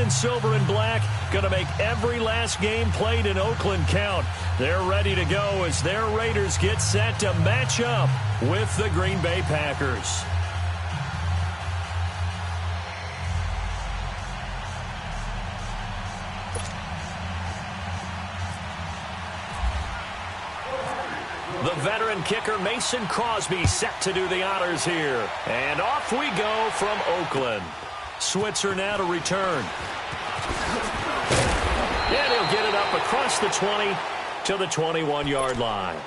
in silver and black, going to make every last game played in Oakland count. They're ready to go as their Raiders get set to match up with the Green Bay Packers. The veteran kicker Mason Crosby set to do the honors here. And off we go from Oakland. Switzer now to return. And he'll get it up across the 20 to the 21-yard line.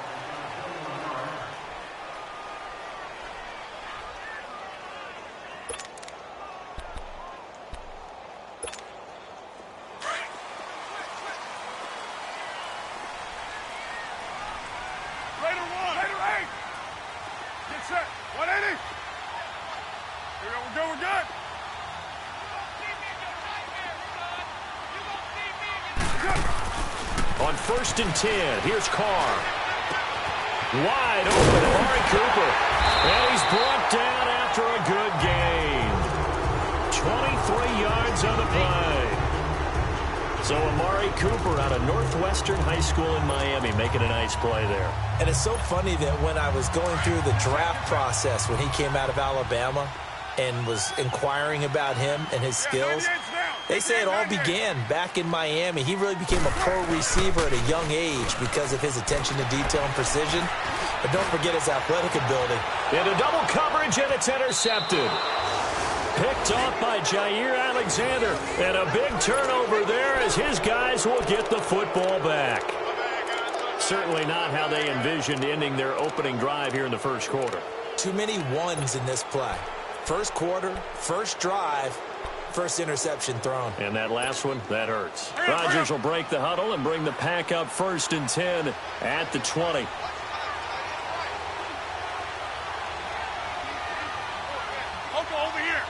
On 1st and 10, here's Carr. Wide open, Amari Cooper. And he's brought down after a good game. 23 yards on the play. So Amari Cooper out of Northwestern High School in Miami making a nice play there. And it's so funny that when I was going through the draft process when he came out of Alabama and was inquiring about him and his skills, they say it all began back in Miami. He really became a pro receiver at a young age because of his attention to detail and precision. But don't forget his athletic ability. Into double coverage, and it's intercepted. Picked off by Jair Alexander. And a big turnover there as his guys will get the football back. Certainly not how they envisioned ending their opening drive here in the first quarter. Too many ones in this play. First quarter, first drive, first interception thrown. And that last one, that hurts. Rodgers will break the huddle and bring the pack up 1st and 10 at the 20. Over here.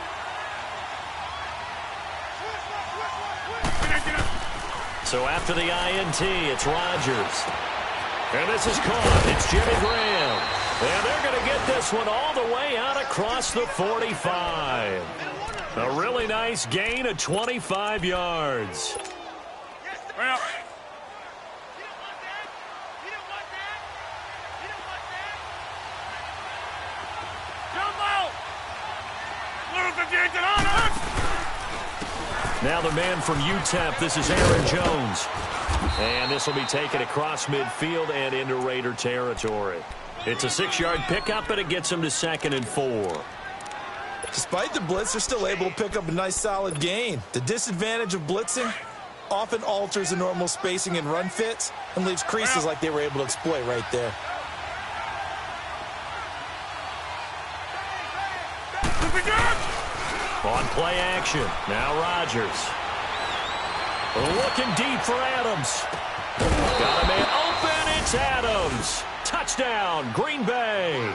So after the INT, it's Rodgers. And this is caught. It's Jimmy Graham. And they're going to get this one all the way out across the 45. A really nice gain of 25 yards. Well. Now the man from UTEP, this is Aaron Jones. And this will be taken across midfield and into Raider territory. It's a 6-yard pickup, and it gets him to 2nd and 4. Despite the blitz, they're still able to pick up a nice solid gain. The disadvantage of blitzing often alters the normal spacing and run fits and leaves creases like they were able to exploit right there. On play action, now Rodgers. Looking deep for Adams. Got a man open, it's Adams. Touchdown, Green Bay.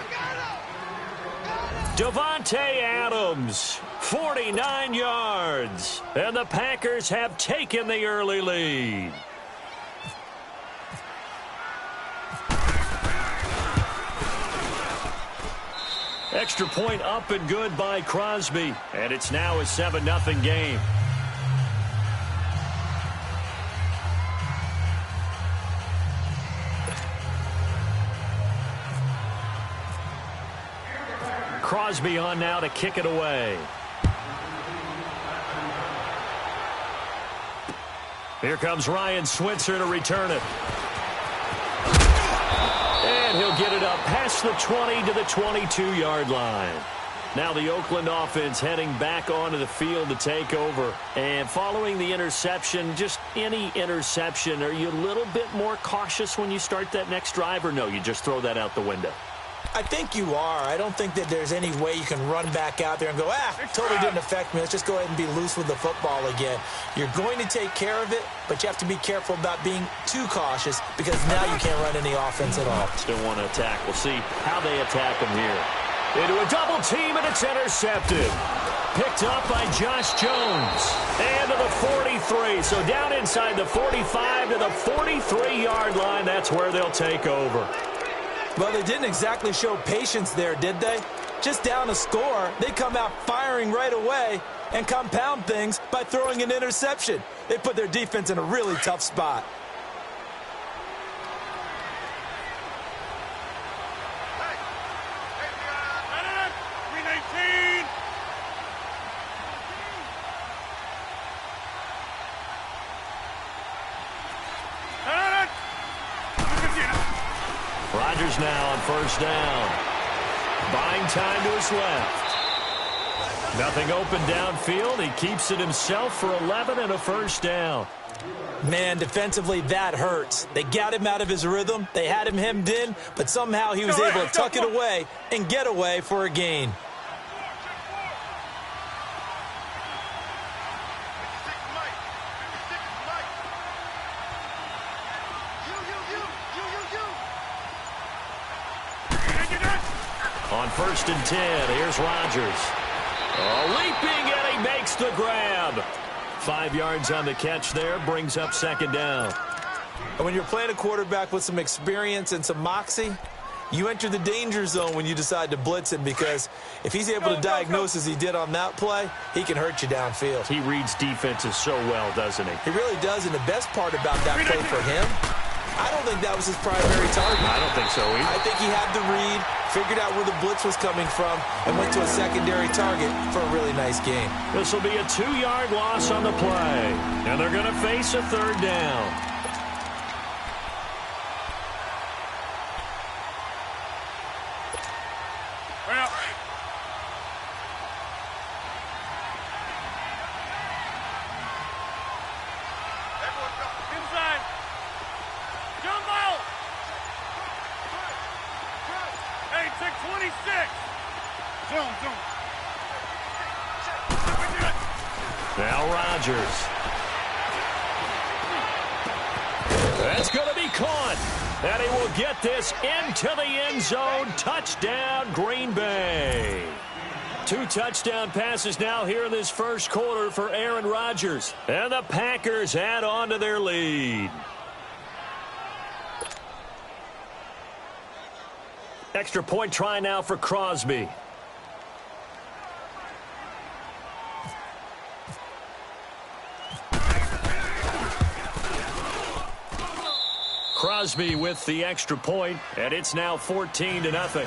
Devontae Adams, 49 yards. And the Packers have taken the early lead. Extra point up and good by Crosby. And it's now a 7-0 game. Crosby on now to kick it away. Here comes Ryan Switzer to return it. And he'll get it up past the 20 to the 22-yard line. Now the Oakland offense heading back onto the field to take over. And following the interception, just any interception, are you a little bit more cautious when you start that next drive, or no, you just throw that out the window? I think you are. I don't think that there's any way you can run back out there and go, totally didn't affect me. Let's just go ahead and be loose with the football again. You're going to take care of it, but you have to be careful about being too cautious because now you can't run any offense at all. Still want to attack. We'll see how they attack him here. Into a double team, and it's intercepted. Picked up by Josh Jones. And to the 43. So down inside the 45 to the 43-yard line. That's where they'll take over. Well, they didn't exactly show patience there, did they? Just down a score, they come out firing right away, and compound things by throwing an interception. They put their defense in a really tough spot. Rodgers now on first down. Buying time to his left. Nothing open downfield. He keeps it himself for 11 and a first down. Man, defensively, that hurts. They got him out of his rhythm. They had him hemmed in, but somehow he was able to tuck it away and get away for a gain. On first and 10, here's Rodgers. Leaping, and he makes the grab. 5 yards on the catch there, brings up second down. And when you're playing a quarterback with some experience and some moxie, you enter the danger zone when you decide to blitz him, because if he's able to diagnose as he did on that play, he can hurt you downfield. He reads defenses so well, doesn't he? He really does, and the best part about that play for him, I don't think that was his primary target. I don't think so either. I think he had the read, figured out where the blitz was coming from, and went to a secondary target for a really nice gain. This will be a 2-yard loss on the play, and they're going to face a third down. Now Rodgers. That's going to be caught. And he will get this into the end zone. Touchdown, Green Bay. 2 touchdown passes now here in this first quarter for Aaron Rodgers. And the Packers add on to their lead. Extra point try now for Crosby. Crosby with the extra point, and it's now 14-0.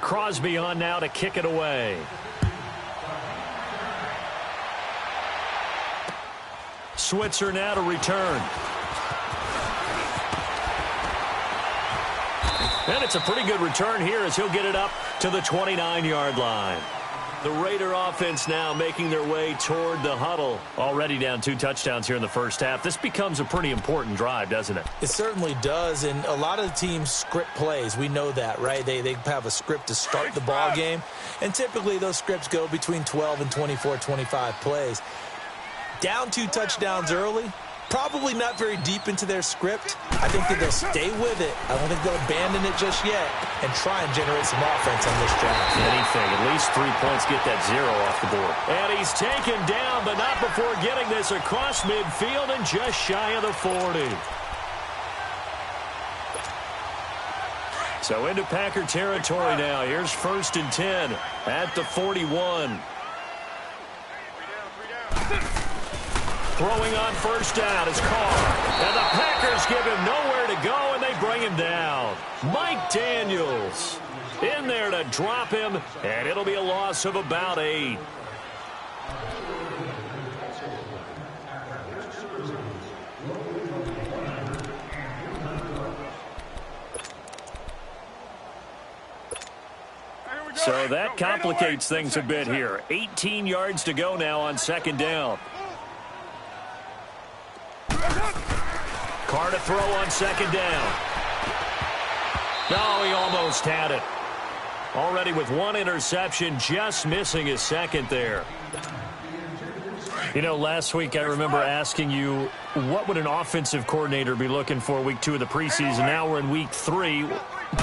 Crosby on now to kick it away. Switzer now to return. And it's a pretty good return here as he'll get it up to the 29-yard line. The Raider offense now making their way toward the huddle. Already down 2 touchdowns here in the first half. This becomes a pretty important drive, doesn't it? It certainly does, and a lot of the teams script plays. We know that, right? They have a script to start the ball game, and typically those scripts go between 12 and 24, 25 plays. Down 2 touchdowns early, probably not very deep into their script. I think that they'll stay with it. I don't think they'll abandon it just yet and try and generate some offense on this drive. Anything. At least 3 points get that 0 off the board. And he's taken down, but not before getting this across midfield and just shy of the 40. So into Packer territory now. Here's first and 10 at the 41. Throwing on first down is Carr. And the Packers give him nowhere to go, and they bring him down. Mike Daniels in there to drop him, and it'll be a loss of about 8. So that complicates things a bit here. 18 yards to go now on second down. Carr to throw on second down. No, he almost had it. Already with 1 interception, just missing his second there. You know, last week I remember asking you, what would an offensive coordinator be looking for week 2 of the preseason? Now we're in week 3.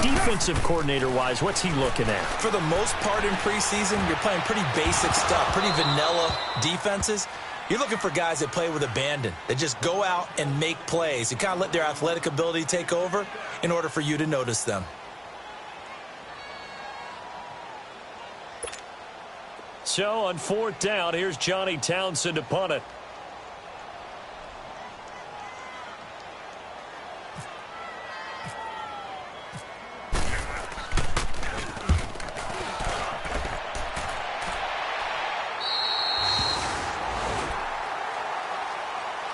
Defensive coordinator-wise, what's he looking at? For the most part in preseason, you're playing pretty basic stuff, pretty vanilla defenses. You're looking for guys that play with abandon, that just go out and make plays. You kind of let their athletic ability take over in order for you to notice them. So on 4th down, here's Johnny Townsend to punt it.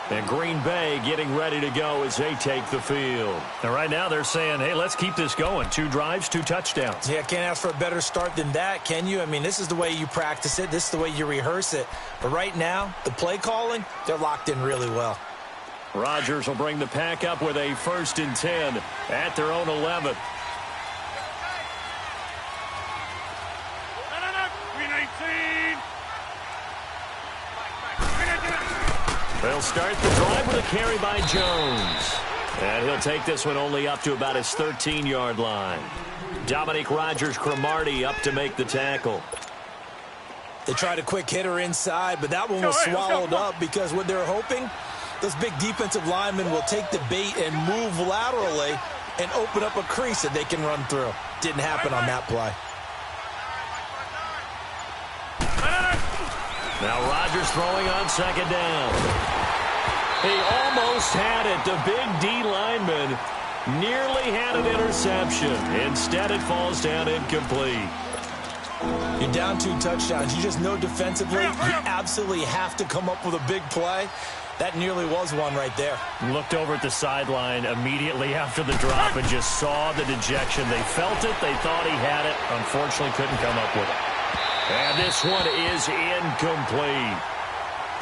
And Green Bay getting ready to go as they take the field. And right now they're saying, hey, let's keep this going. 2 drives, 2 touchdowns. Yeah, can't ask for a better start than that, can you? I mean, this is the way you practice it. This is the way you rehearse it. But right now, the play calling, they're locked in really well. Rodgers will bring the pack up with a 1st and 10 at their own 11. They'll start the drive with a carry by Jones. And he'll take this one only up to about his 13-yard line. Dominique Rodgers-Cromartie up to make the tackle. They tried a quick hitter inside, but that one was swallowed up because what they're hoping, those big defensive linemen will take the bait and move laterally and open up a crease that they can run through. Didn't happen on that play. Now Rodgers throwing on 2nd down. He almost had it. The big D lineman nearly had an interception. Instead, it falls down incomplete. You're down 2 touchdowns. You just know defensively you absolutely have to come up with a big play. That nearly was one right there. Looked over at the sideline immediately after the drop and just saw the dejection. They felt it. They thought he had it. Unfortunately, couldn't come up with it. And this one is incomplete.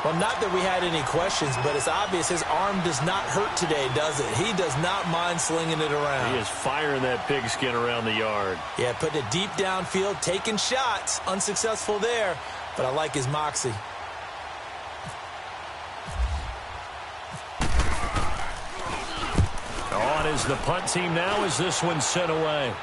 Well, not that we had any questions, but it's obvious his arm does not hurt today, does it? He does not mind slinging it around. He is firing that pigskin around the yard. Yeah, putting it deep downfield, taking shots. Unsuccessful there, but I like his moxie. On is the punt team now as this one's sent away.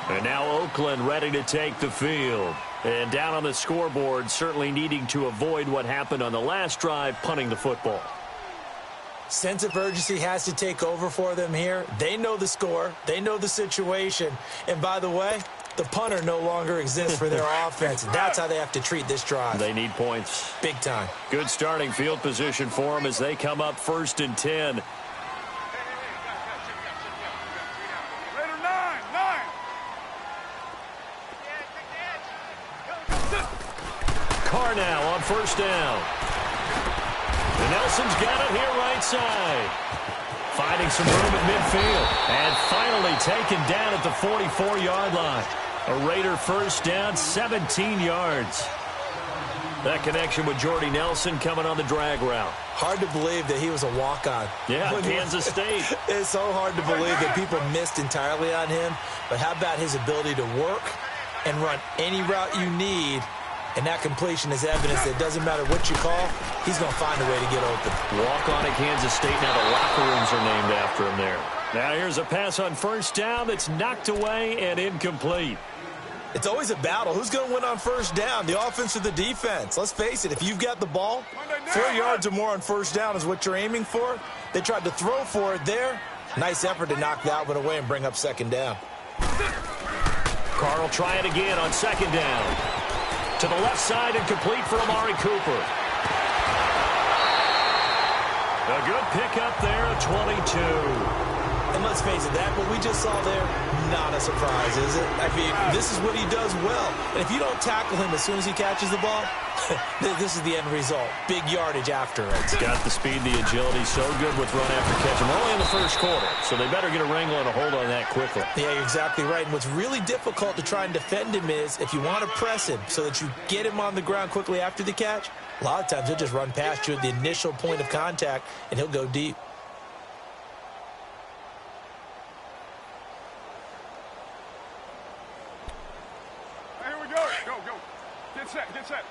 And now Oakland ready to take the field. And down on the scoreboard, certainly needing to avoid what happened on the last drive, punting the football. Sense of urgency has to take over for them here. They know the score. They know the situation. And by the way, the punter no longer exists for their offense. And that's how they have to treat this drive. They need points. Big time. Good starting field position for them as they come up 1st and 10. Carr now on 1st down. And Nelson's got it here right side. Finding some room at midfield. And finally taken down at the 44-yard line. A Raider 1st down, 17 yards. That connection with Jordy Nelson coming on the drag route. Hard to believe that he was a walk-on. Yeah, Kansas State. It's so hard to believe that people missed entirely on him. But how about his ability to work and run any route you need? And that completion is evidence that it doesn't matter what you call, he's going to find a way to get open. Walk on at Kansas State. Now the locker rooms are named after him there. Now here's a pass on 1st down that's knocked away and incomplete. It's always a battle. Who's going to win on 1st down, the offense or the defense? Let's face it, if you've got the ball, 4 yards or more on 1st down is what you're aiming for. They tried to throw for it there. Nice effort to knock that one away and bring up 2nd down. Carr will try it again on 2nd down. To the left side and complete for Amari Cooper. A good pickup there at 22. And let's face it, that what we just saw there, not a surprise, is it? I mean, this is what he does well. And if you don't tackle him as soon as he catches the ball, this is the end result. Big yardage after it. He's got the speed, the agility, so good with run after catch. And we're only in the 1st quarter, so they better get a wrangle and a hold on that quickly. Yeah, you're exactly right. And what's really difficult to try and defend him is if you want to press him so that you get him on the ground quickly after the catch, a lot of times he'll just run past you at the initial point of contact, and he'll go deep. Here we go. Go, go. Get set, get set.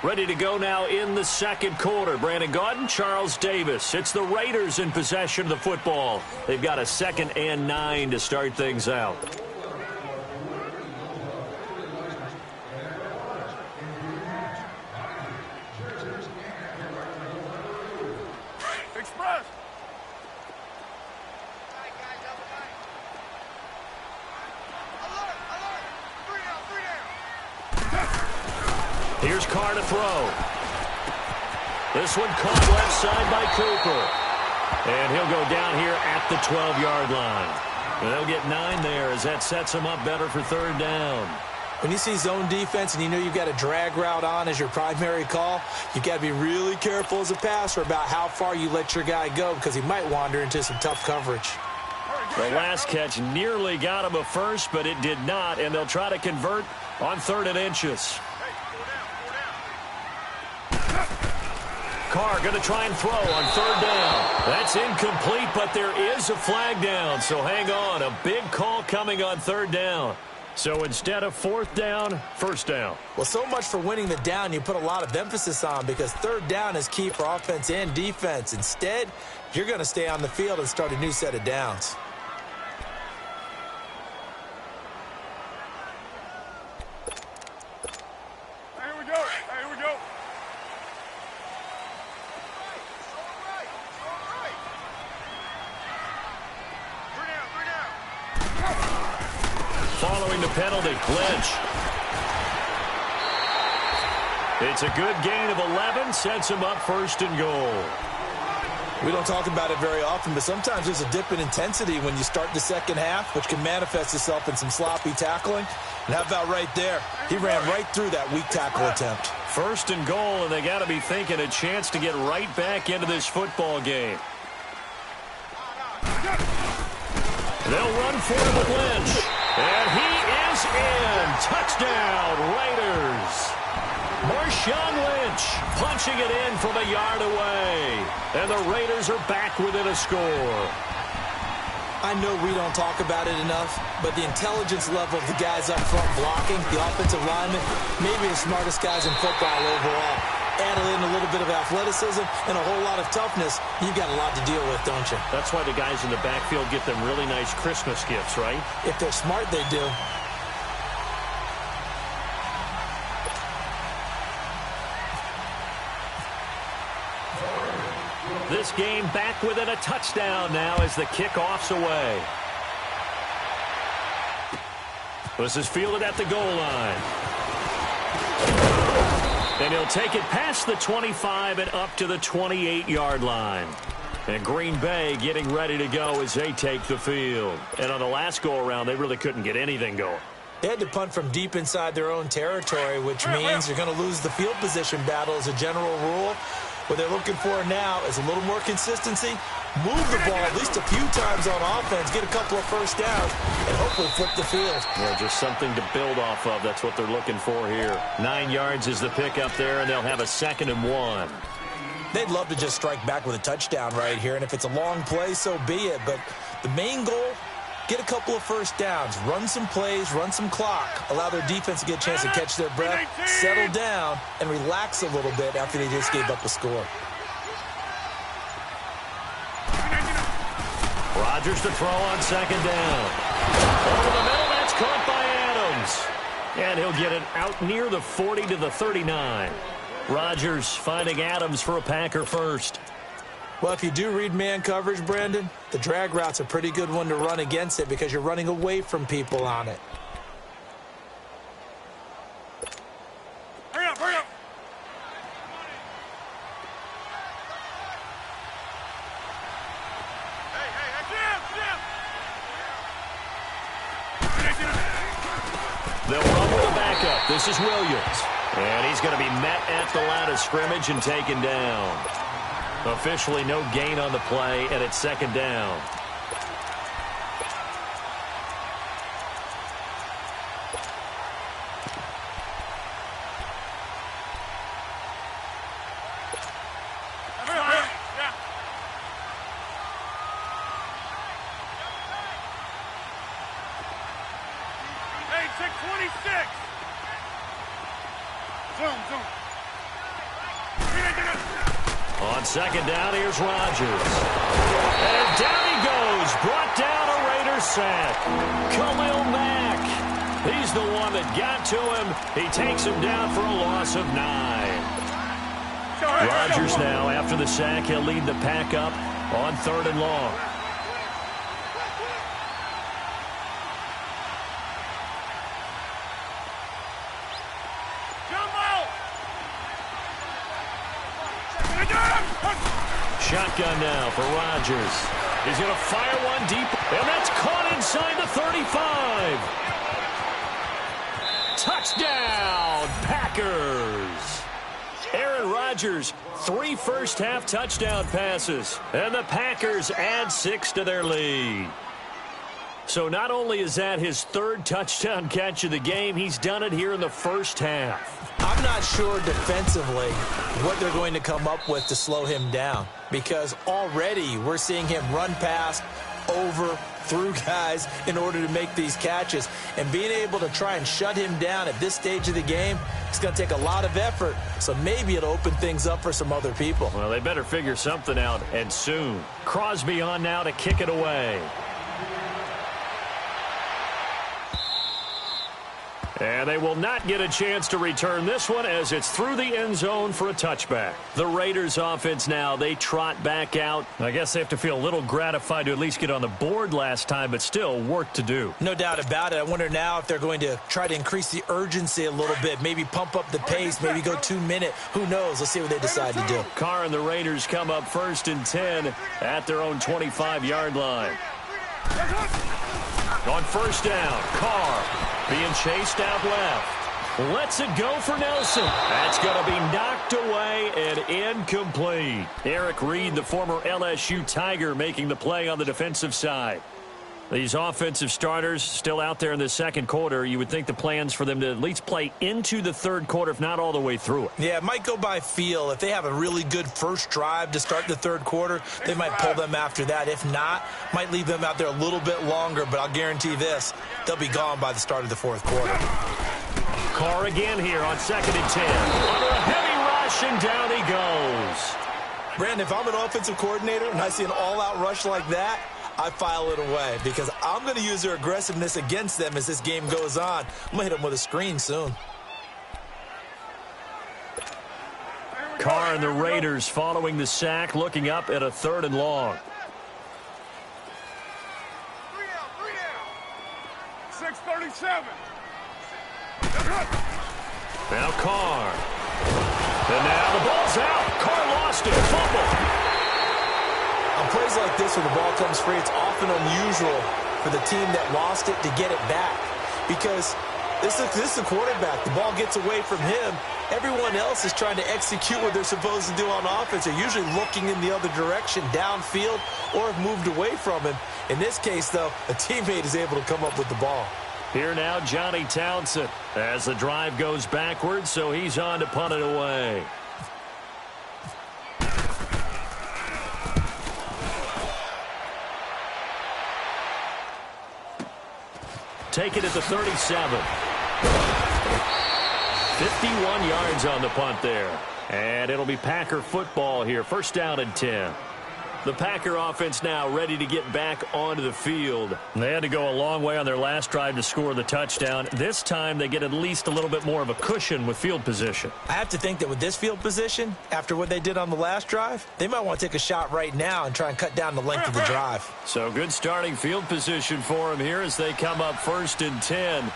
Ready to go now in the second quarter. Brandon Gaudin, Charles Davis. It's the Raiders in possession of the football. They've got a 2nd and 9 to start things out. Express. Here's Carr to throw. This one caught left side by Cooper. And he'll go down here at the 12-yard line. And they'll get 9 there as that sets him up better for 3rd down. When you see zone defense and you know you've got a drag route on as your primary call, you've got to be really careful as a passer about how far you let your guy go because he might wander into some tough coverage. The last catch nearly got him a first, but it did not, and they'll try to convert on 3rd and inches. Carr going to try and throw on 3rd down. That's incomplete, but there is a flag down, so hang on. A big call coming on 3rd down. So instead of 4th down, 1st down. Well, so much for winning the down you put a lot of emphasis on because 3rd down is key for offense and defense. Instead, you're going to stay on the field and start a new set of downs. Here we go. Here we go. Following the penalty, Lynch. It's a good gain of 11, sets him up 1st and goal. We don't talk about it very often, but sometimes there's a dip in intensity when you start the second half, which can manifest itself in some sloppy tackling. And how about right there? He ran right through that weak tackle attempt. 1st and goal, and they got to be thinking a chance to get right back into this football game. They'll run for it with Lynch. And he is in. Touchdown, Raiders. Marshawn Lynch punching it in from a yard away. And the Raiders are back within a score. I know we don't talk about it enough, but the intelligence level of the guys up front blocking, the offensive linemen, maybe the smartest guys in football overall. Added in a little bit of athleticism and a whole lot of toughness, you've got a lot to deal with, don't you? That's why the guys in the backfield get them really nice Christmas gifts, right? If they're smart, they do. This game back within a touchdown now as the kickoff's away. This is fielded at the goal line. And he'll take it past the 25 and up to the 28-yard line. And Green Bay getting ready to go as they take the field. And on the last go-around, they really couldn't get anything going. They had to punt from deep inside their own territory, which means you're going to lose the field position battle as a general rule. What they're looking for now is a little more consistency, move the ball at least a few times on offense, get a couple of 1st downs, and hopefully flip the field. Yeah, just something to build off of. That's what they're looking for here. 9 yards is the pick up there, and they'll have a 2nd and 1. They'd love to just strike back with a touchdown right here, and if it's a long play, so be it. But the main goal, get a couple of 1st downs, run some plays, run some clock, allow their defense to get a chance to catch their breath, settle down, and relax a little bit after they just gave up a score. Rodgers to throw on 2nd down. Over the middle, that's caught by Adams. And he'll get it out near the 40 to the 39. Rodgers finding Adams for a Packer first. Well, if you do read man coverage, Brandon, the drag route's a pretty good one to run against it because you're running away from people on it. Hurry up, hurry up. They'll run with a backup. This is Williams. And he's going to be met at the line of scrimmage and taken down. Officially no gain on the play, and it's 2nd down. Hey, check 26. Zoom. On second down, here's Rodgers. And down he goes. Brought down a Raiders sack. Khalil Mack. He's the one that got to him. He takes him down for a loss of 9. Rodgers now, after the sack, he'll lead the pack up on 3rd and long. Shotgun now for Rodgers. He's going to fire one deep, and that's caught inside the 35. Touchdown, Packers. Aaron Rodgers, 3 first-half touchdown passes, and the Packers add 6 to their lead. So not only is that his 3rd touchdown catch of the game, he's done it here in the first half. I'm not sure defensively what they're going to come up with to slow him down, because already we're seeing him run past, over, through guys in order to make these catches. And being able to try and shut him down at this stage of the game, it's going to take a lot of effort. So maybe it'll open things up for some other people. Well, they better figure something out, and soon. Crosby on now to kick it away. And they will not get a chance to return this one as it's through the end zone for a touchback. The Raiders offense now, they trot back out. I guess they have to feel a little gratified to at least get on the board last time, but still work to do. No doubt about it. I wonder now if they're going to try to increase the urgency a little bit, maybe pump up the pace, maybe go 2-minute. Who knows? Let's see what they decide to do. Carr and the Raiders come up 1st and 10 at their own 25-yard line. On 1st down, Carr being chased out left. Lets it go for Nelson. That's going to be knocked away and incomplete. Eric Reed, the former LSU Tiger, making the play on the defensive side. These offensive starters still out there in the second quarter. You would think the plans for them to at least play into the third quarter, if not all the way through it. Yeah, it might go by feel. If they have a really good first drive to start the third quarter, they might pull them after that. If not, might leave them out there a little bit longer, but I'll guarantee this, they'll be gone by the start of the fourth quarter. Carr again here on 2nd and 10. Under a heavy rush, and down he goes. Brandon, if I'm an offensive coordinator and I see an all-out rush like that, I file it away because I'm going to use their aggressiveness against them as this game goes on. I'm going to hit them with a screen soon. Carr and the Raiders following the sack, looking up at a 3rd and long. 6:37. Now Carr. And now the ball's out. Carr lost it. Fumble. On plays like this where the ball comes free, it's often unusual for the team that lost it to get it back because this is the quarterback. The ball gets away from him. Everyone else is trying to execute what they're supposed to do on offense. They're usually looking in the other direction, downfield, or have moved away from him. In this case, though, a teammate is able to come up with the ball. Here now, Johnny Townsend as the drive goes backwards, so he's on to punt it away. Take it at the 37. 51 yards on the punt there. And it'll be Packer football here. 1st down and 10. The Packer offense now ready to get back onto the field. They had to go a long way on their last drive to score the touchdown. This time they get at least a little bit more of a cushion with field position. I have to think that with this field position, after what they did on the last drive, they might want to take a shot right now and try and cut down the length of the drive. So good starting field position for them here as they come up 1st and 10.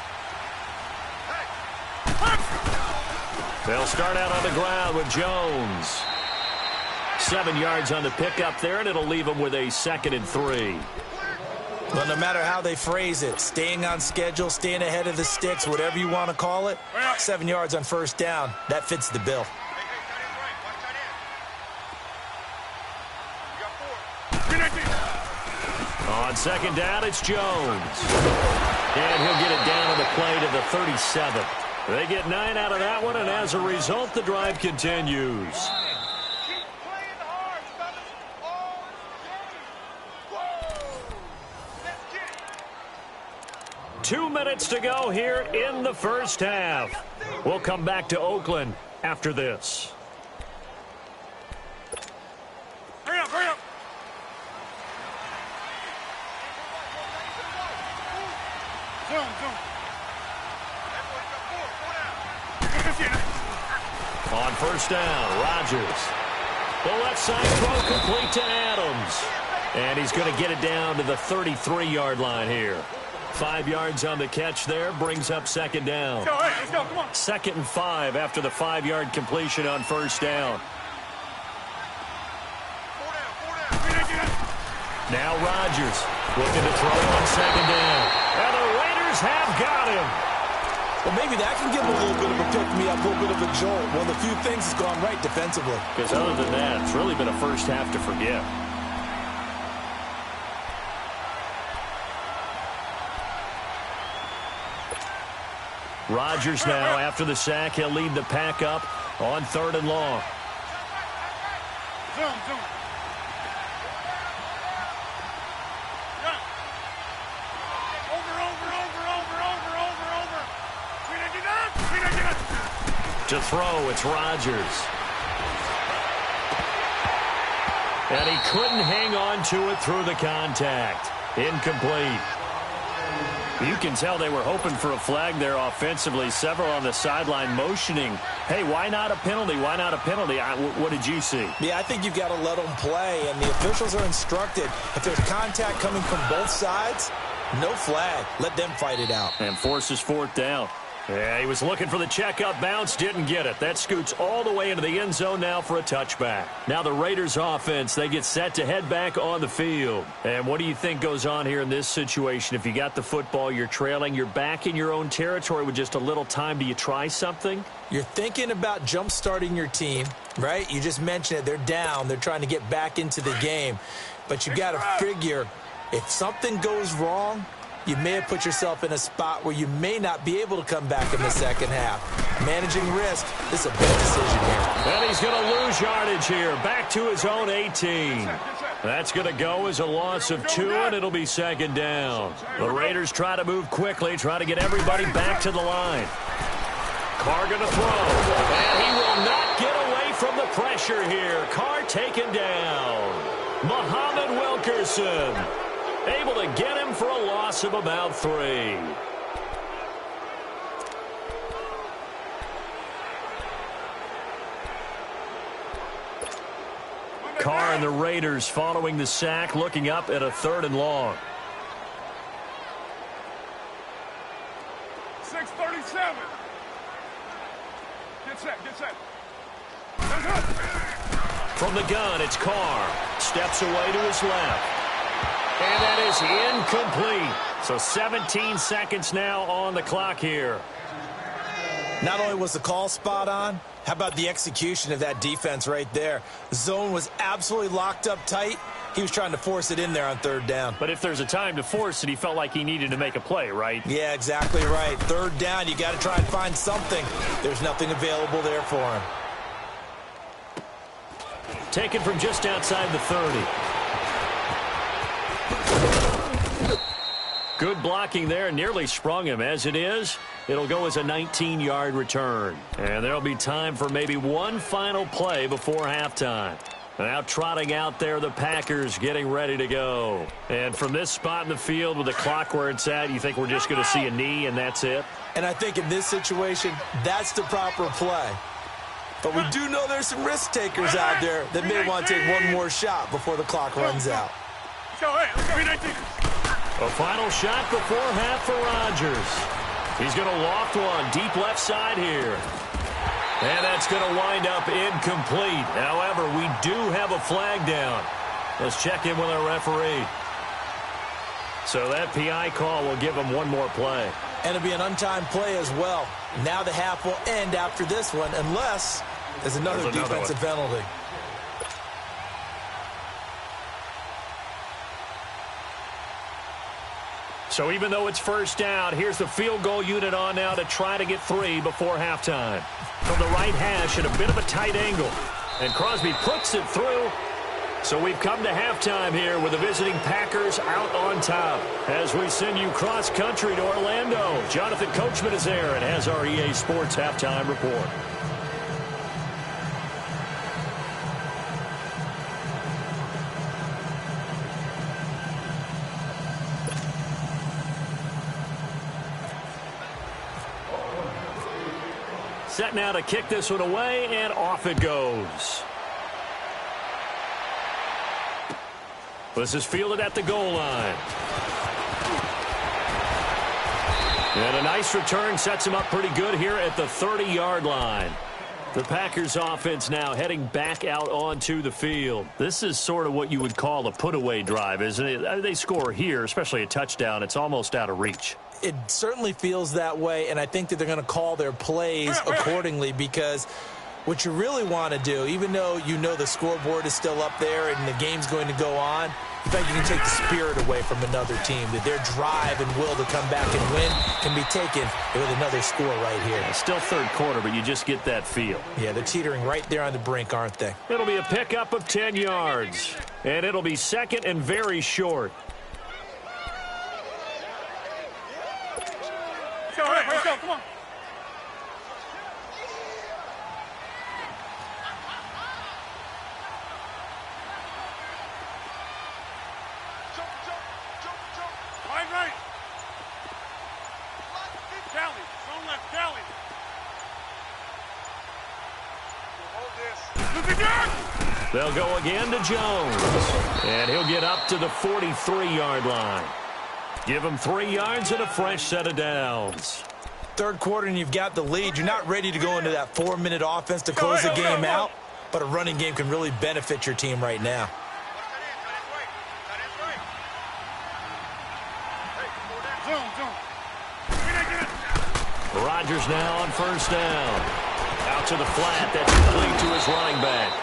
They'll start out on the ground with Jones. 7 yards on the pickup there, and it'll leave them with a 2nd and 3. But no matter how they phrase it, staying on schedule, staying ahead of the sticks, whatever you want to call it, 7 yards on 1st down, that fits the bill. On 2nd down, it's Jones. And he'll get it down on the play to the 37. They get 9 out of that one, and as a result, the drive continues. 2 minutes to go here in the first half. We'll come back to Oakland after this. On first down, Rodgers. The left side throw complete to Adams. And he's going to get it down to the 33-yard line here. 5 yards on the catch there, brings up second down. Let's go, come on. 2nd and 5 after the 5-yard completion on first down. Now Rodgers looking to throw on second down. And the Raiders have got him. Well, maybe that can give him a little bit of a pick-me-up, a little bit of a jolt. One of the few things has gone right defensively. Because other than that, it's really been a first half to forget. Rodgers now, after the sack, he'll lead the pack up on 3rd and long. Zoom. To throw, it's Rodgers. And he couldn't hang on to it through the contact. Incomplete. You can tell they were hoping for a flag there offensively. Several on the sideline motioning, hey, why not a penalty? Why not a penalty? What did you see? Yeah, I think you've got to let them play, and the officials are instructed. If there's contact coming from both sides, no flag. Let them fight it out. And forces 4th down. Yeah, he was looking for the checkup bounce, didn't get it. That scoots all the way into the end zone now for a touchback. Now the Raiders offense, they get set to head back on the field. And what do you think goes on here in this situation? If you got the football, you're trailing, you're back in your own territory with just a little time. Do you try something? You're thinking about jump-starting your team, right? You just mentioned it. They're down. They're trying to get back into the game. But you got to figure if something goes wrong, you may have put yourself in a spot where you may not be able to come back in the second half. Managing risk, this is a big decision here. And he's going to lose yardage here. Back to his own 18. That's going to go as a loss of 2, and it'll be second down. The Raiders try to move quickly, try to get everybody back to the line. Carr going to throw. And he will not get away from the pressure here. Carr taken down. Muhammad Wilkerson able to get him for a loss of about 3. Carr and the Raiders following the sack, looking up at a 3rd and long. 6:37. Get set. From the gun, it's Carr. Steps away to his left. And that is incomplete. So 17 seconds now on the clock here. Not only was the call spot on, how about the execution of that defense right there? The zone was absolutely locked up tight. He was trying to force it in there on 3rd down. But if there's a time to force it, he felt like he needed to make a play, right? Yeah, exactly right. 3rd down, you got to try and find something. There's nothing available there for him. Taken from just outside the 30. Good blocking there, nearly sprung him. As it is, it'll go as a 19-yard return. And there'll be time for maybe one final play before halftime. Now trotting out there, the Packers getting ready to go. And from this spot in the field with the clock where it's at, you think we're just going to see a knee and that's it? And I think in this situation, that's the proper play. But we do know there's some risk takers out there that may want to take one more shot before the clock runs out. A final shot before half for Rodgers. He's going to loft one deep left side here. And that's going to wind up incomplete. However, we do have a flag down. Let's check in with our referee. So that PI call will give him one more play. And it'll be an untimed play as well. Now the half will end after this one, unless there's another defensive penalty. So even though it's first down, here's the field goal unit on now to try to get 3 before halftime. From the right hash at a bit of a tight angle. And Crosby puts it through. So we've come to halftime here with the visiting Packers out on top. As we send you cross-country to Orlando, Jonathan Coachman is there and has our EA Sports halftime report. set now to kick this one away, and off it goes. This is fielded at the goal line. And a nice return sets him up pretty good here at the 30-yard line. The Packers offense now heading back out onto the field. This is sort of what you would call a put-away drive, isn't it? They score here, especially a touchdown. It's almost out of reach. It certainly feels that way, and I think that they're going to call their plays accordingly, because what you really want to do, even though you know the scoreboard is still up there and the game's going to go on, in fact, you can take the spirit away from another team, that their drive and will to come back and win can be taken with another score right here. Yeah, still third quarter, but you just get that feel. Yeah, they're teetering right there on the brink, aren't they? It'll be a pickup of 10 yards, and it'll be second and very short. Let's go, come on. Right. Cali, zone left, Cali. Hold this. They'll go again to Jones, and he'll get up to the 43-yard line. Give him 3 yards and a fresh set of downs. Third quarter and you've got the lead. You're not ready to go into that 4-minute offense to close the game out, but a running game can really benefit your team right now. Rodgers now on first down. Out to the flat. That's complete to his running back.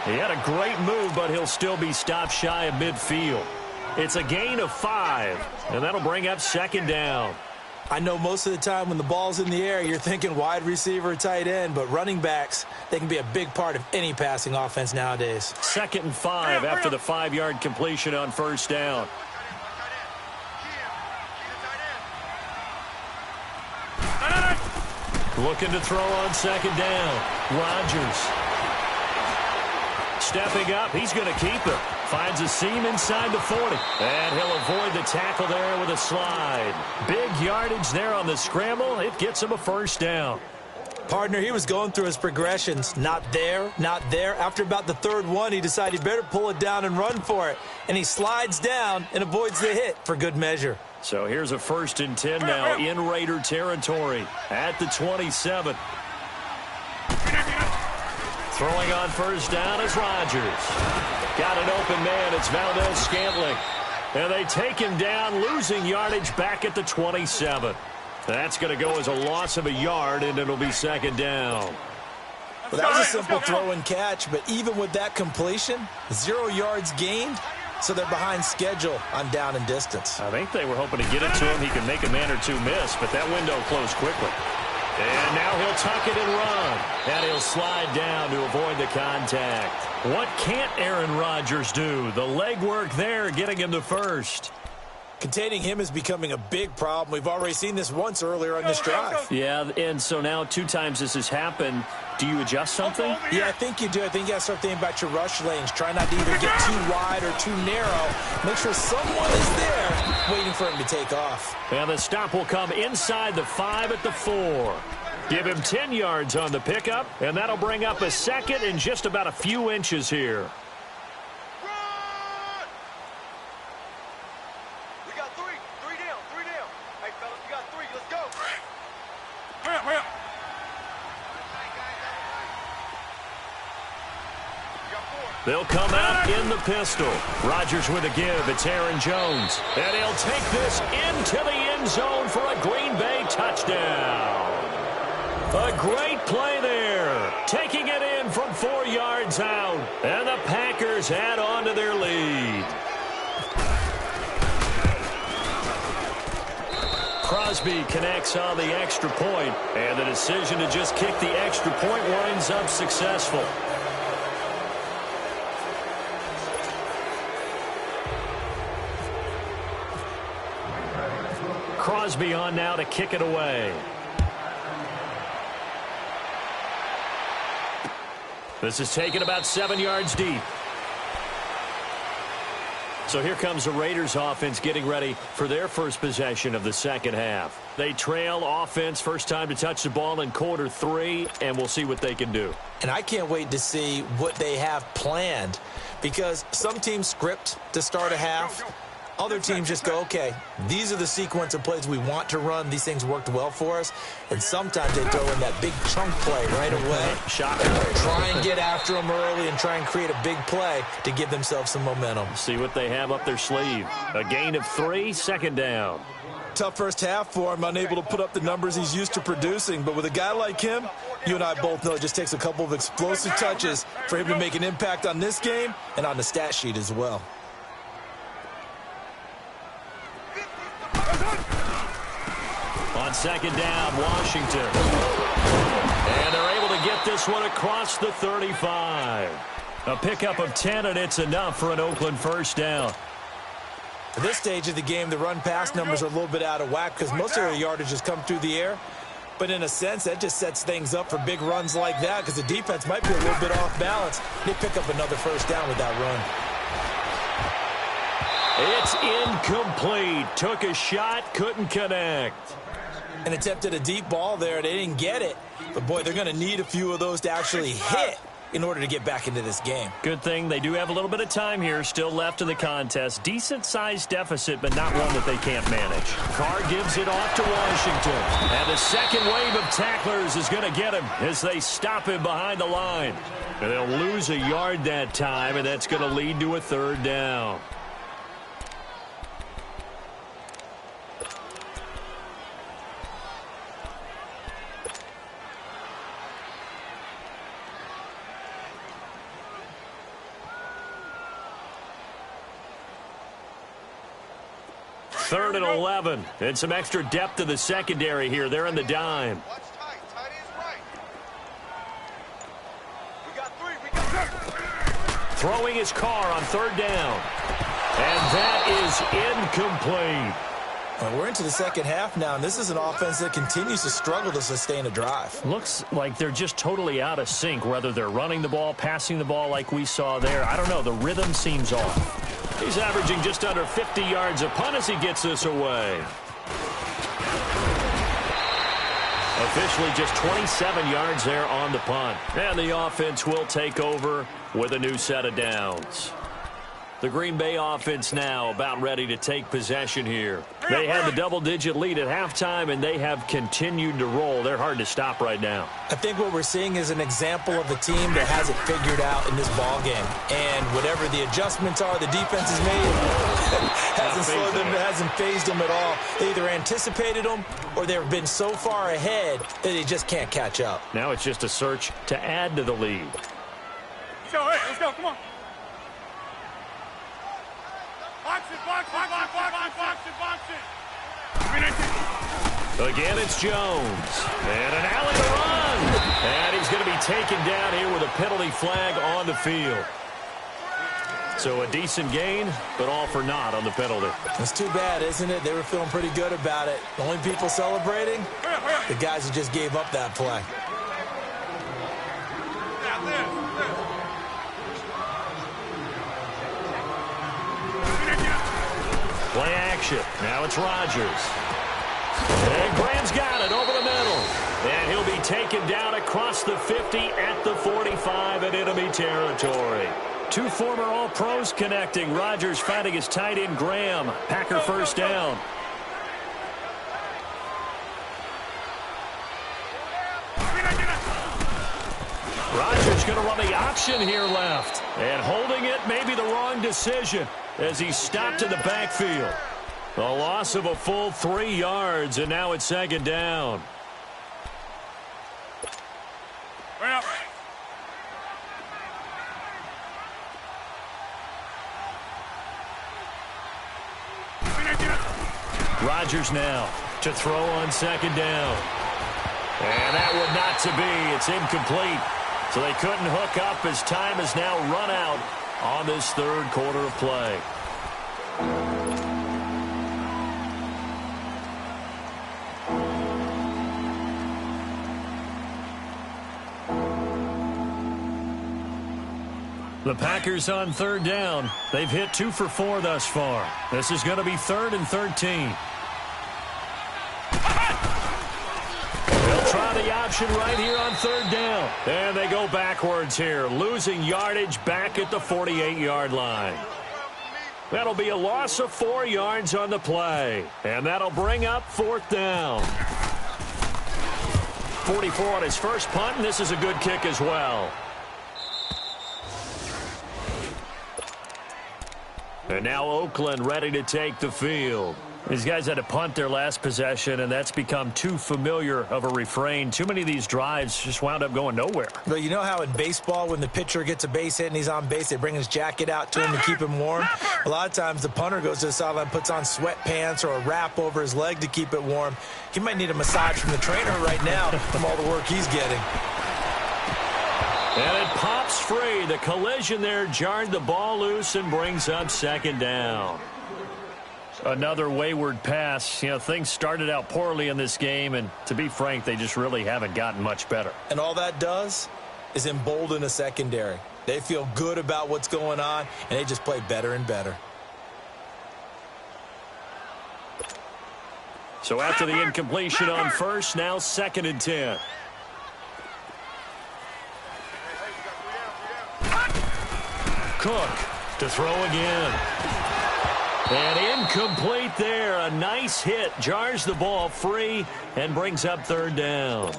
He had a great move, but he'll still be stopped shy of midfield. It's a gain of 5, and that'll bring up second down. I know most of the time when the ball's in the air, you're thinking wide receiver, tight end, but running backs, they can be a big part of any passing offense nowadays. 2nd and 5 after the 5-yard completion on first down. Looking to throw on second down. Rodgers. Stepping up. He's going to keep it. Finds a seam inside the 40. And he'll avoid the tackle there with a slide. Big yardage there on the scramble. It gets him a first down. Partner, he was going through his progressions. Not there, not there. After about the third one, he decided he better pull it down and run for it. And he slides down and avoids the hit for good measure. So here's a 1st and 10 now in Raider territory at the 27. Throwing on first down is Rodgers. Got an open man. It's Valdez-Scantling. And they take him down, losing yardage back at the 27. That's going to go as a loss of a yard, and it'll be second down. Well, that was a simple throw and catch, but even with that completion, 0 yards gained, so they're behind schedule on down and distance. I think they were hoping to get it to him. He could make a man or two miss, but that window closed quickly. And now he'll tuck it and run. And he'll slide down to avoid the contact. What can't Aaron Rodgers do? The legwork there getting him to first. Containing him is becoming a big problem. We've already seen this once earlier on this drive. Yeah, and so now 2 times this has happened. Do you adjust something? Yeah, I think you do. I think you got to start thinking about your rush lanes. Try not to either get too wide or too narrow. Make sure someone is there waiting for him to take off. And the stop will come inside the 5 at the 4. Give him 10 yards on the pickup, and that'll bring up a second in just about a few inches here. They'll come out in the pistol. Rodgers with a give. It's Aaron Jones. And he'll take this into the end zone for a Green Bay touchdown. A great play there. Taking it in from 4 yards out. And the Packers add on to their lead. Crosby connects on the extra point. And the decision to just kick the extra point winds up successful. Crosby on now to kick it away. This is taken about 7 yards deep. So here comes the Raiders offense getting ready for their first possession of the second half. They trail offense, first time to touch the ball in quarter 3, and we'll see what they can do. And I can't wait to see what they have planned, because some teams script to start a half. Other teams just go, okay, these are the sequence of plays we want to run. These things worked well for us. And sometimes they throw in that big chunk play right away. Shocker. Try and get after them early and try and create a big play to give themselves some momentum. See what they have up their sleeve. A gain of 3, second down. Tough first half for him, unable to put up the numbers he's used to producing. But with a guy like him, you and I both know it just takes a couple of explosive touches for him to make an impact on this game and on the stat sheet as well. On second down, Washington. And they're able to get this one across the 35. A pickup of 10, and it's enough for an Oakland first down. At this stage of the game, the run-pass numbers are a little bit out of whack because most of their yardage has come through the air. But in a sense, that just sets things up for big runs like that because the defense might be a little bit off balance. They pick up another first down with that run. It's incomplete. Took a shot, couldn't connect. And attempted a deep ball there. They didn't get it. But, boy, they're going to need a few of those to actually hit in order to get back into this game. Good thing they do have a little bit of time here still left in the contest. Decent-sized deficit, but not one that they can't manage. Carr gives it off to Washington. And the second wave of tacklers is going to get him as they stop him behind the line. And they'll lose a yard that time, and that's going to lead to a third down. Third and 11. And some extra depth to the secondary here. They're in the dime. Throwing his Carr on third down. And that is incomplete. Well, we're into the second half now, and this is an offense that continues to struggle to sustain a drive. Looks like they're just totally out of sync, whether they're running the ball, passing the ball like we saw there. I don't know. The rhythm seems off. He's averaging just under 50 yards a punt as he gets this away. Officially just 27 yards there on the punt. And the offense will take over with a new set of downs. The Green Bay offense now about ready to take possession here. They had the double-digit lead at halftime, and they have continued to roll. They're hard to stop right now. I think what we're seeing is an example of a team that has it figured out in this ball game. And whatever the adjustments are the defense has made, hasn't slowed them, hasn't phased them at all. They either anticipated them or they've been so far ahead that they just can't catch up. Now it's just a search to add to the lead. So, hey, let's go, come on. Box it, box it, box it, box it, box it. Again, it's Jones. And an alley to run. And he's going to be taken down here with a penalty flag on the field. So a decent gain, but all for naught on the penalty. It's too bad, isn't it? They were feeling pretty good about it. The only people celebrating, the guys who just gave up that play. Play action. Now it's Rodgers. And Graham's got it over the middle. And he'll be taken down across the 50 at the 45 in enemy territory. Two former All-Pros connecting. Rodgers finding his tight end Graham. Packer first down. Rodgers going to run the option here left. And holding it may be the wrong decision as he's stopped in the backfield. A loss of a full 3 yards, and now it's second down. Rodgers now to throw on second down. And that would not to be. It's incomplete. So they couldn't hook up as time has now run out on this third quarter of play. The Packers on third down. They've hit 2 for 4 thus far. This is going to be 3rd and 13. They'll try the option right here on third down. And they go backwards here, losing yardage back at the 48-yard line. That'll be a loss of 4 yards on the play. And that'll bring up 4th down. 44 on his first punt, and this is a good kick as well. And now Oakland ready to take the field. These guys had to punt their last possession, and that's become too familiar of a refrain. Too many of these drives just wound up going nowhere. But you know how in baseball, when the pitcher gets a base hit and he's on base, they bring his jacket out to him to keep him warm? A lot of times the punter goes to the sideline, puts on sweatpants or a wrap over his leg to keep it warm. He might need a massage from the trainer right now from all the work he's getting. And it pops free. The collision there jarred the ball loose and brings up 2nd down. Another wayward pass. You know, things started out poorly in this game, and to be frank, they just really haven't gotten much better. And all that does is embolden a secondary. They feel good about what's going on, and they just play better and better. So after the incompletion on first, now 2nd and 10. Cook to throw again. And incomplete there. A nice hit. Jars the ball free and brings up 3rd down.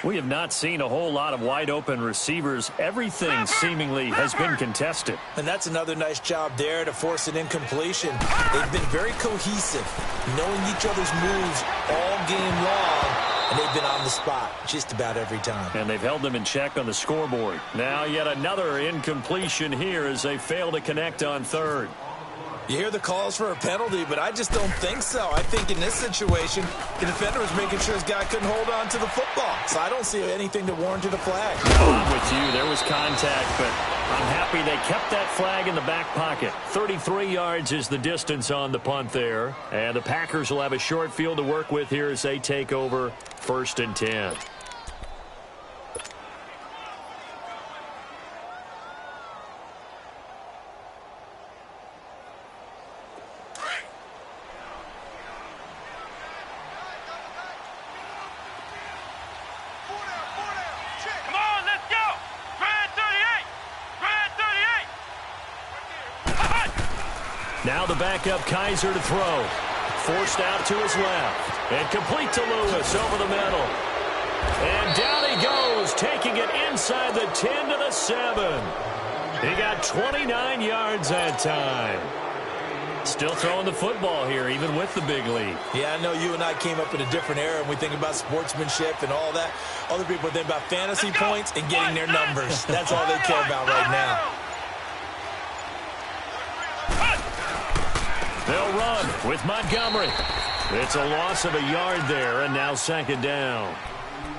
We have not seen a whole lot of wide-open receivers. Everything seemingly has been contested. And that's another nice job there to force an incompletion. They've been very cohesive, knowing each other's moves all game long, and they've been on the spot just about every time. And they've held them in check on the scoreboard. Now yet another incompletion here as they fail to connect on 3rd. You hear the calls for a penalty, but I just don't think so. I think in this situation, the defender was making sure his guy couldn't hold on to the football. So I don't see anything to warrant a flag. I'm with you. There was contact, but I'm happy they kept that flag in the back pocket. 33 yards is the distance on the punt there. And the Packers will have a short field to work with here as they take over 1st and 10. Now the backup Kaiser to throw. Forced out to his left. And complete to Lewis over the middle. And down he goes, taking it inside the 10 to the 7. He got 29 yards that time. Still throwing the football here, even with the big lead. Yeah, I know you and I came up in a different era, and we think about sportsmanship and all that. Other people think about fantasy points and getting their numbers. That's all they care about right now. They'll run with Montgomery. It's a loss of a yard there, and now 2nd down.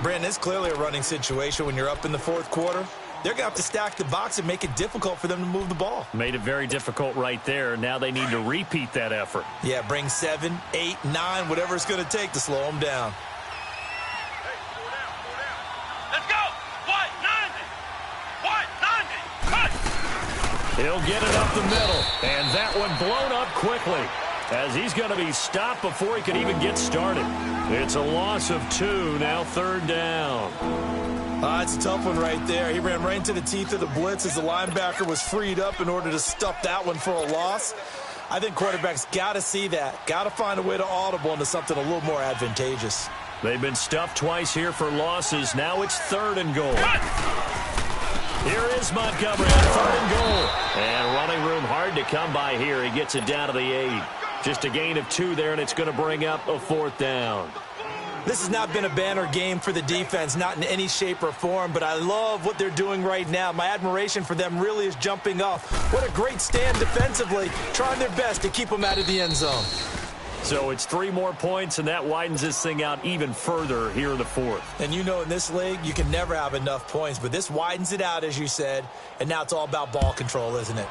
Brandon, it's clearly a running situation when you're up in the 4th quarter. They're going to have to stack the box and make it difficult for them to move the ball. Made it very difficult right there. Now they need to repeat that effort. Yeah, bring 7, 8, 9, whatever it's going to take to slow them down. Let's go! White 90! White 90! Cut! He'll get it up the middle, and that one blown up quickly as he's going to be stopped before he can even get started. It's a loss of 2, now 3rd down. It's a tough one right there. He ran right into the teeth of the blitz as the linebacker was freed up in order to stuff that one for a loss. I think quarterbacks got to see that. Got to find a way to audible into something a little more advantageous. They've been stuffed twice here for losses. Now it's 3rd and goal. Here is Montgomery on 3rd and goal. And running room hard to come by here. He gets it down to the 8. Just a gain of 2 there, and it's going to bring up a 4th down. This has not been a banner game for the defense, not in any shape or form, but I love what they're doing right now. My admiration for them really is jumping up. What a great stand defensively, trying their best to keep them out of the end zone. So it's 3 more points, and that widens this thing out even further here in the 4th. And you know in this league, you can never have enough points, but this widens it out, as you said, and now it's all about ball control, isn't it?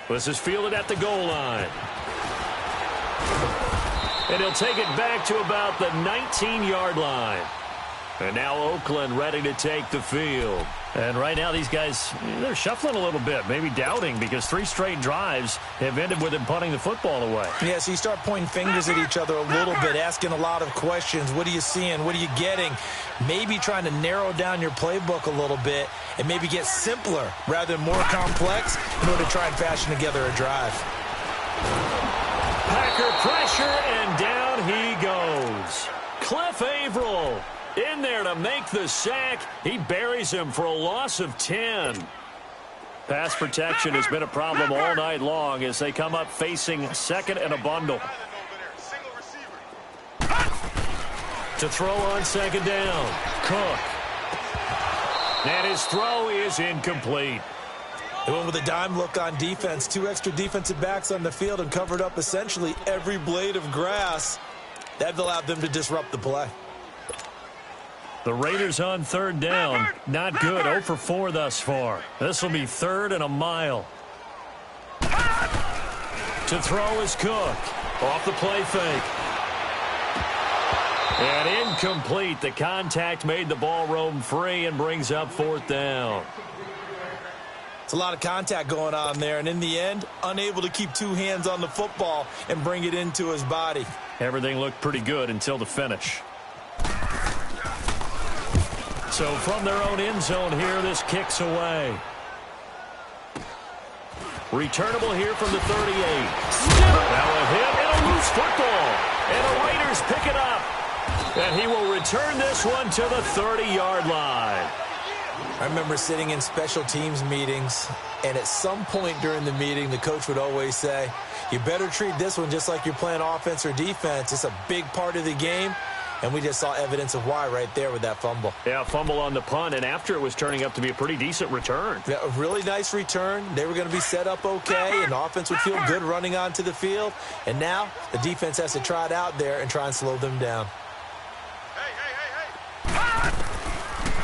This is fielded at the goal line. And he'll take it back to about the 19-yard line. And now Oakland ready to take the field. And right now these guys, they're shuffling a little bit, maybe doubting, because 3 straight drives have ended with them punting the football away. Yeah, so you start pointing fingers at each other a little bit, asking a lot of questions. What are you seeing? What are you getting? Maybe trying to narrow down your playbook a little bit and maybe get simpler rather than more complex in order to try and fashion together a drive. Packer pressure, and down he goes. Cliff Averill in there to make the sack. He buries him for a loss of 10. Pass protection has been a problem all night long as they come up facing second and a bundle. To throw on second down, Cook. And his throw is incomplete. They went with a dime look on defense. 2 extra defensive backs on the field and covered up essentially every blade of grass. That allowed them to disrupt the play. The Raiders on third down. Not good. 0 for 4 thus far. This will be 3rd and a mile. To throw is Cook. Off the play fake. And incomplete. The contact made the ball roam free and brings up 4th down. It's a lot of contact going on there, and in the end, unable to keep 2 hands on the football and bring it into his body. Everything looked pretty good until the finish. So from their own end zone here, this kicks away. Returnable here from the 38. Now a hit and a loose football. And the Raiders pick it up. And he will return this one to the 30-yard line. I remember sitting in special teams meetings, and at some point during the meeting, the coach would always say, you better treat this one just like you're playing offense or defense. It's a big part of the game, and we just saw evidence of why right there with that fumble. Yeah, fumble on the punt, and after it was turning up to be a pretty decent return. Yeah, a really nice return. They were going to be set up okay, and the offense would feel good running onto the field. And now the defense has to try it out there and try and slow them down.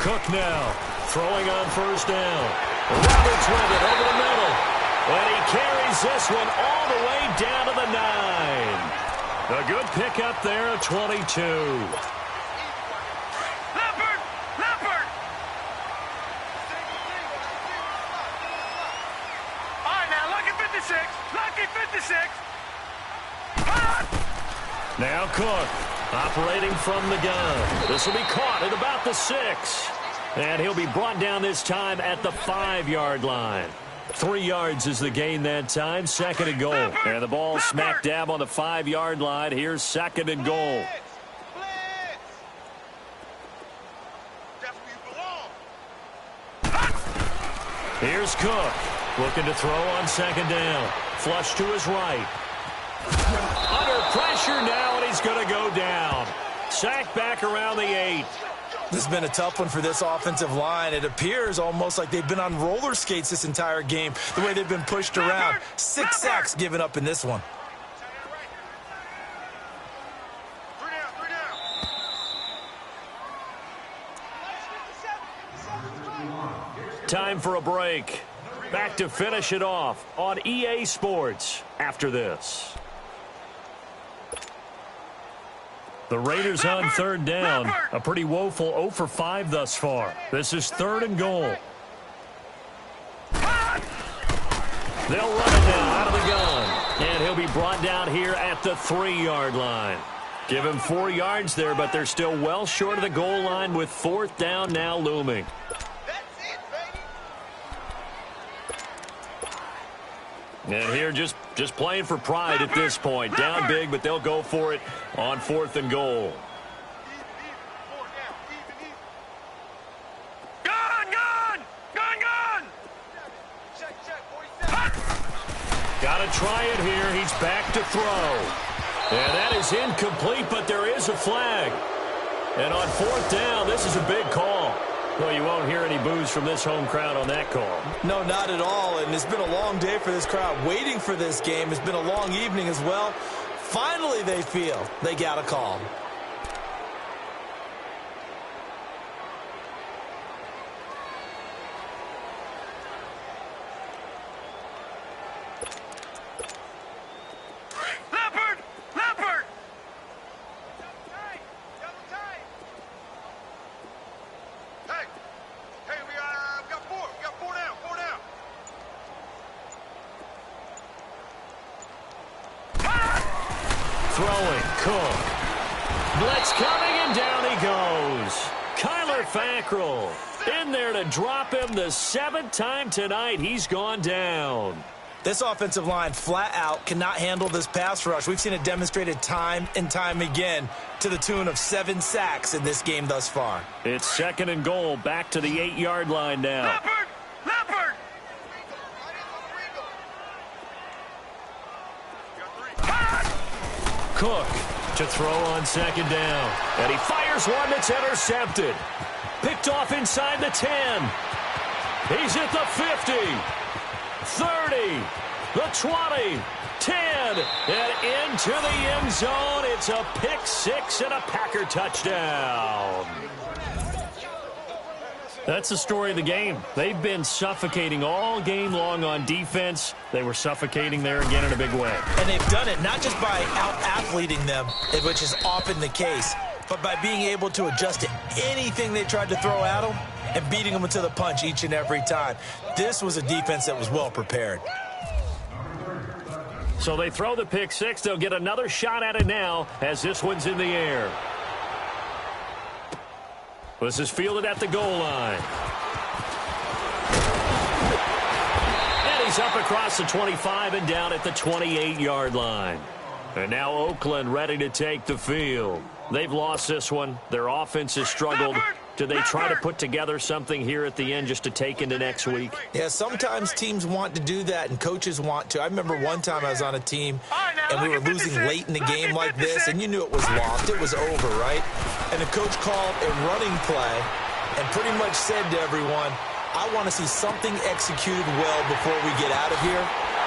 Cook now. Throwing on first down. Roberts with it over the middle. And he carries this one all the way down to the 9. A good pickup there at 22. Leopard! Leopard! All right, now, lucky 56. Lucky 56. Now Cook operating from the gun. This will be caught at about the 6. And he'll be brought down this time at the 5-yard line. 3 yards is the gain that time. 2nd and goal. And the ball smack dab on the 5-yard line. Here's 2nd and goal. Here's Cook. Looking to throw on 2nd down. Flush to his right. Under pressure now, and he's going to go down. Sacked back around the 8. This has been a tough one for this offensive line. It appears almost like they've been on roller skates this entire game, the way they've been pushed around. 6 sacks given up in this one. Time for a break. Back to finish it off on EA Sports after this. The Raiders on third down. A pretty woeful 0 for 5 thus far. This is 3rd and goal. They'll run it now out of the gun. And he'll be brought down here at the 3-yard line. Give him 4 yards there, but they're still well short of the goal line with 4th down now looming. And here just playing for pride at this point. Down big, but they'll go for it on 4th and goal. Got to try it here. He's back to throw. And that is incomplete, but there is a flag. And on 4th down, this is a big call. Well, you won't hear any boos from this home crowd on that call. No, not at all. And it's been a long day for this crowd waiting for this game. It's been a long evening as well. Finally, they feel they got a call. throwing. Cook. Blitz coming, and down he goes. Kyler Fackrell in there to drop him the 7th time tonight. He's gone down. This offensive line flat out cannot handle this pass rush. We've seen it demonstrated time and time again to the tune of 7 sacks in this game thus far. It's 2nd and goal, back to the 8-yard line now. Leopard! Cook to throw on 2nd down. And he fires one that's intercepted. Picked off inside the 10. He's at the 50. 30. The 20. 10. And into the end zone. It's a pick 6 and a Packer touchdown. That's the story of the game. They've been suffocating all game long on defense. They were suffocating there again in a big way. And they've done it not just by out-athleting them, which is often the case, but by being able to adjust to anything they tried to throw at them and beating them to the punch each and every time. This was a defense that was well prepared. So they throw the pick 6. They'll get another shot at it now as this one's in the air. This is fielded at the goal line. And he's up across the 25 and down at the 28-yard line. And now Oakland ready to take the field. They've lost this one. Their offense has struggled. Do they try to put together something here at the end just to take into next week? Yeah, sometimes teams want to do that and coaches want to. I remember one time I was on a team and we were losing late in the game like this, and you knew it was lost. It was over, right? And the coach called a running play and pretty much said to everyone, I want to see something executed well before we get out of here.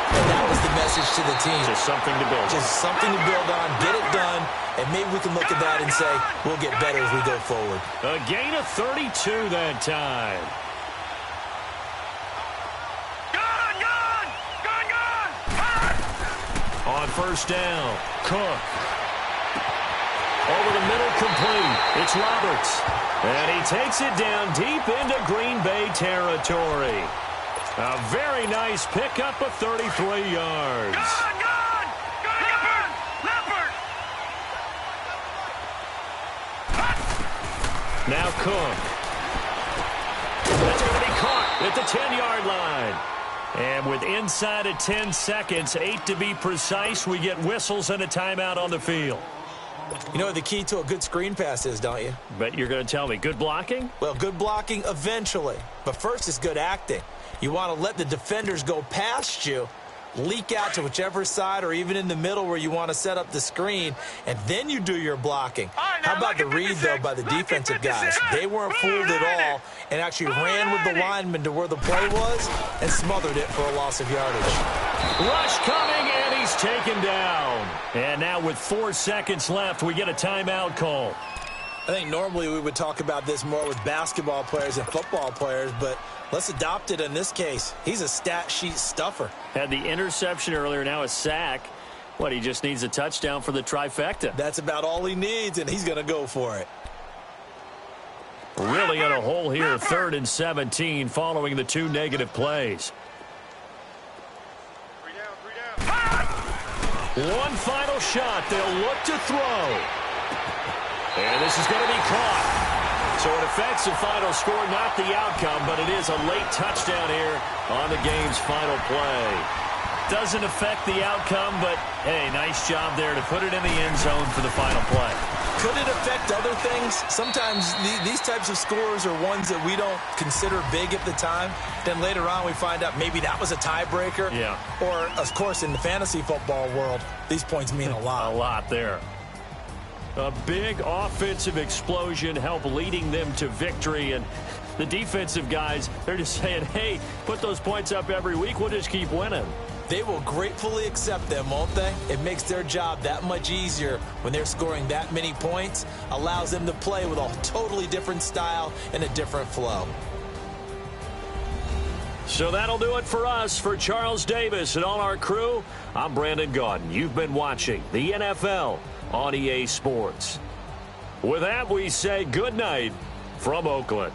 And that was the message to the team. Just something to build on. Just something to build on, get it done, and maybe we can look at that and say, we'll get better as we go forward. A gain of 32 that time. On 1st down, Cook. Over the middle, complete. It's Roberts. And he takes it down deep into Green Bay territory. A very nice pickup of 33 yards. Now Cook. That's going to be caught at the 10-yard line. And with inside of 10 seconds, 8 to be precise, we get whistles and a timeout on the field. You know what the key to a good screen pass is, don't you? Bet you're going to tell me. Good blocking? Well, good blocking eventually. But first is good acting. You want to let the defenders go past you, leak out to whichever side or even in the middle where you want to set up the screen, and then you do your blocking. How about the read, though, by the defensive guys? They weren't fooled at all and actually ran with the lineman to where the play was and smothered it for a loss of yardage. Rush coming, and he's taken down. And now with 4 seconds left, we get a timeout call. I think normally we would talk about this more with basketball players and football players, but let's adopt it in this case. He's a stat sheet stuffer. Had the interception earlier, now a sack. What, he just needs a touchdown for the trifecta. That's about all he needs, and he's going to go for it. Really in a hole here, 3rd and 17, following the 2 negative plays. One final shot. They'll look to throw. And this is going to be caught. So it affects the final score, not the outcome, but it is a late touchdown here on the game's final play. Doesn't affect the outcome, but, hey, nice job there to put it in the end zone for the final play. Could it affect other things? Sometimes these types of scores are ones that we don't consider big at the time. Then later on we find out maybe that was a tiebreaker. Yeah. Or, of course, in the fantasy football world, these points mean a lot. A lot there. A big offensive explosion helped leading them to victory. And the defensive guys, they're just saying, hey, put those points up every week. We'll just keep winning. They will gratefully accept them, won't they? It makes their job that much easier when they're scoring that many points. Allows them to play with a totally different style and a different flow. So that'll do it for us. For Charles Davis and all our crew, I'm Brandon Gaudin. You've been watching the NFL on EA Sports. With that, we say good night from Oakland.